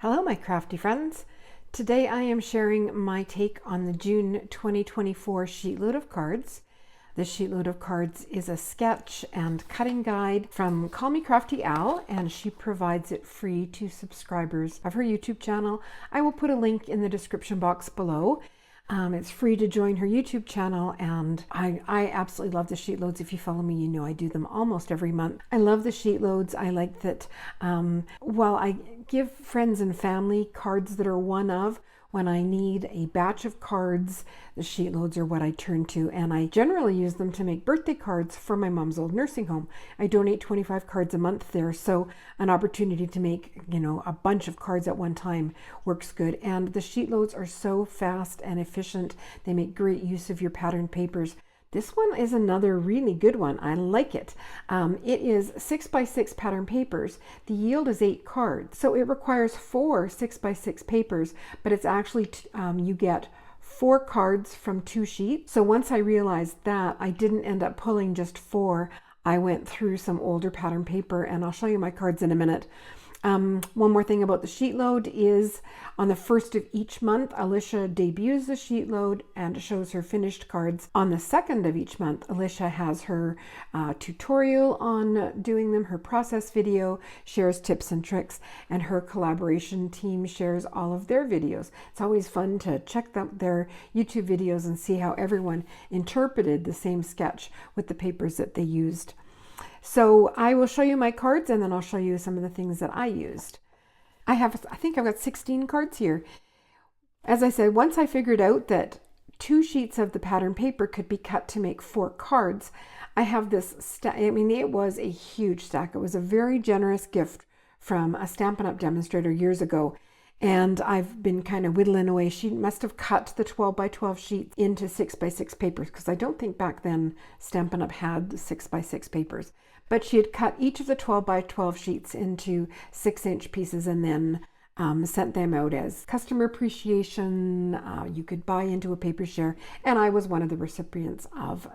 Hello, my crafty friends. Today I am sharing my take on the June 2024 Sheetload of Cards. The Sheetload of Cards is a sketch and cutting guide from Call Me Crafty Al, and she provides it free to subscribers of her YouTube channel. I will put a link in the description box below. It's free to join her YouTube channel, and I absolutely love the sheet loads. If you follow me, you know I do them almost every month. I love the sheet loads. I like that while I give friends and family cards that are one of, when I need a batch of cards, the sheet loads are what I turn to, and I generally use them to make birthday cards for my mom's old nursing home. I donate 25 cards a month there, so an opportunity to make, a bunch of cards at one time works good. And the sheet loads are so fast and efficient. They make great use of your patterned papers. This one is another really good one. I like it. It is 6x6 pattern papers. The yield is 8 cards. So it requires 4 6x6 papers, but it's actually, you get 4 cards from 2 sheets. So once I realized that, I didn't end up pulling just 4. I went through some older pattern paper, and I'll show you my cards in a minute. One more thing about the sheet load is on the first of each month, Alicia debuts the sheet load and shows her finished cards. On the second of each month, Alicia has her tutorial on doing them, her process video, shares tips and tricks, and her collaboration team shares all of their videos. It's always fun to check their YouTube videos and see how everyone interpreted the same sketch with the papers that they used. So I will show you my cards, and then I'll show you some of the things that I used. I think I've got 16 cards here. As I said, once I figured out that 2 sheets of the pattern paper could be cut to make 4 cards, I have this it was a huge stack. It was a very generous gift from a Stampin' Up! Demonstrator years ago. And I've been kind of whittling away. She must have cut the 12x12 sheets into 6x6 papers, because I don't think back then Stampin' Up! Had 6x6 papers. But she had cut each of the 12x12 sheets into 6-inch pieces and then sent them out as customer appreciation. You could buy into a paper share, and I was one of the recipients of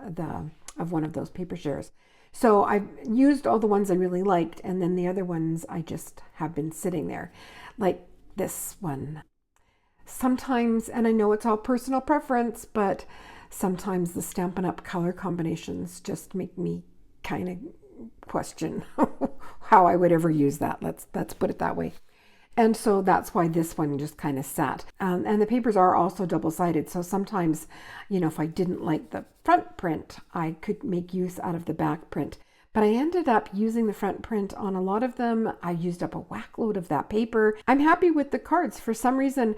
one of those paper shares. So I've used all the ones I really liked, and then the other ones I just have been sitting there. Like this one. Sometimes, and I know it's all personal preference, but sometimes the Stampin' Up! Color combinations just make me kind of question how I would ever use that. Let's put it that way. And so that's why this one just kind of sat. And the papers are also double-sided. So sometimes, if I didn't like the front print, I could make use out of the back print. But I ended up using the front print on a lot of them. I used up a whack load of that paper. I'm happy with the cards. For some reason,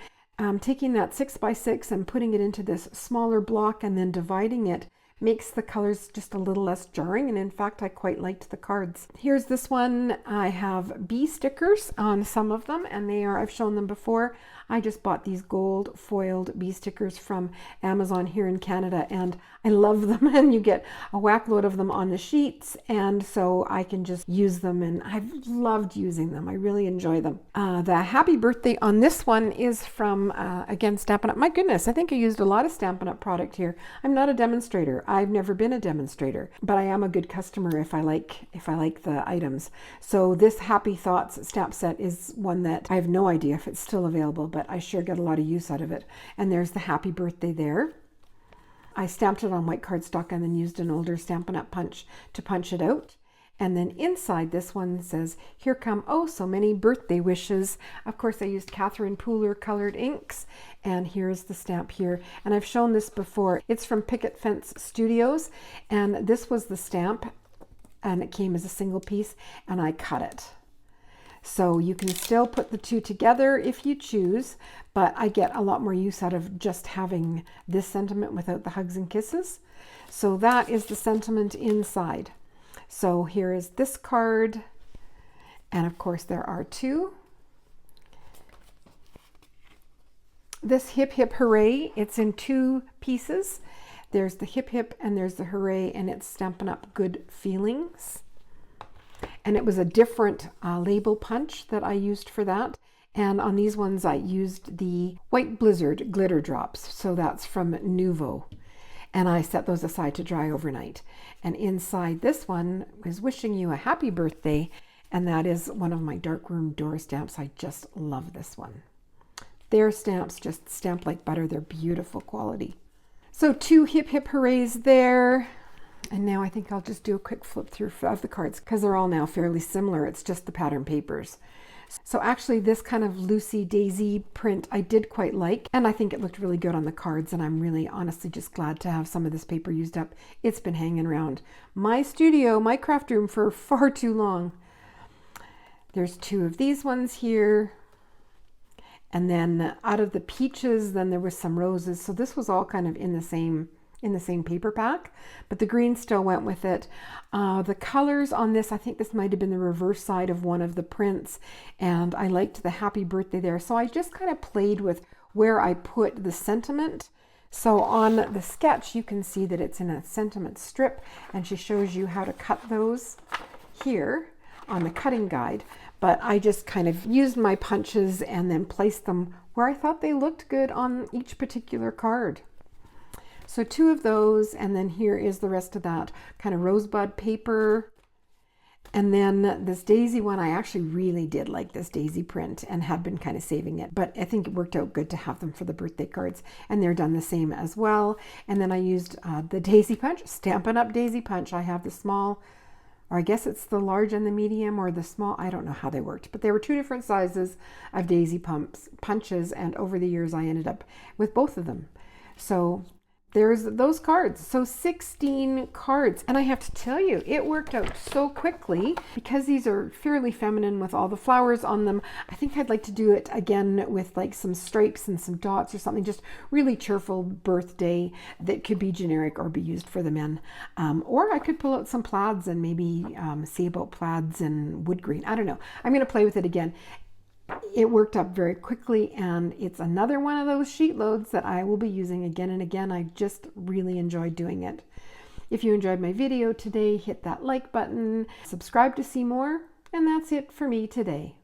taking that 6x6 and putting it into this smaller block and then dividing it makes the colors just a little less jarring, and in fact I quite liked the cards. Here's this one. I have bee stickers on some of them, and I've shown them before. I just bought these gold foiled bee stickers from Amazon here in Canada, and I love them. And you get a whack load of them on the sheets, and so I can just use them, and I've loved using them. I really enjoy them. The happy birthday on this one is from again, Stampin' Up! My goodness, I think I used a lot of Stampin' Up! Product here. I'm not a demonstrator. I've never been a demonstrator, but I am a good customer if I like the items. So this Happy Thoughts stamp set is one that I have no idea if it's still available, but I sure get a lot of use out of it. And there's the happy birthday there. I stamped it on white cardstock and then used an older Stampin' Up! Punch to punch it out. And then inside this one says, "Here come oh so many birthday wishes." Of course, I used Catherine Pooler colored inks, and here's the stamp here. And I've shown this before. It's from Picket Fence Studios, and this was the stamp, and it came as a single piece, and I cut it. So you can still put the two together if you choose, but I get a lot more use out of just having this sentiment without the hugs and kisses. So that is the sentiment inside. So here is this card, and of course there are 2. This Hip Hip Hooray, it's in 2 pieces. There's the Hip Hip and there's the Hooray, and it's Stampin' Up! Good Feelings. And it was a different label punch that I used for that. And on these ones I used the White Blizzard glitter drops. So that's from Nuvo. And I set those aside to dry overnight. And inside this one was wishing you a happy birthday. And that is one of my darkroom door stamps. I just love this one. Their stamps just stamp like butter. They're beautiful quality. So 2 hip hip hoorays there. And now I think I'll just do a quick flip through of the cards because they're all now fairly similar. It's just the pattern papers. So actually this kind of Lucy Daisy print I did quite like, and I think it looked really good on the cards, and I'm really honestly just glad to have some of this paper used up. It's been hanging around my studio, my craft room for far too long. There's 2 of these ones here. And then out of the peaches, then there was some roses. So this was all kind of in the same paper pack, but the green still went with it. The colors on this, I think this might have been the reverse side of one of the prints, and I liked the happy birthday there. So I just kind of played with where I put the sentiment. So on the sketch, you can see that it's in a sentiment strip, and she shows you how to cut those here on the cutting guide. But I just kind of used my punches and then placed them where I thought they looked good on each particular card. So 2 of those, and then here is the rest of that kind of rosebud paper. And then this daisy one, I actually really did like this daisy print and had been kind of saving it, but I think it worked out good to have them for the birthday cards, and they're done the same as well. And then I used the daisy punch, Stampin' Up! Daisy punch. I have the small, or I guess it's the large and the medium, or the small. I don't know how they worked, but there were 2 different sizes of daisy punches, and over the years I ended up with both of them. So there's those cards. So 16 cards. And I have to tell you, it worked out so quickly because these are fairly feminine with all the flowers on them. I think I'd like to do it again with like some stripes and some dots or something, just really cheerful birthday that could be generic or be used for the men. Or I could pull out some plaids and maybe see about plaids and wood green. I don't know. I'm going to play with it again. It worked up very quickly, and it's another one of those sheet loads that I will be using again and again. I just really enjoyed doing it. If you enjoyed my video today, hit that like button, subscribe to see more, and that's it for me today.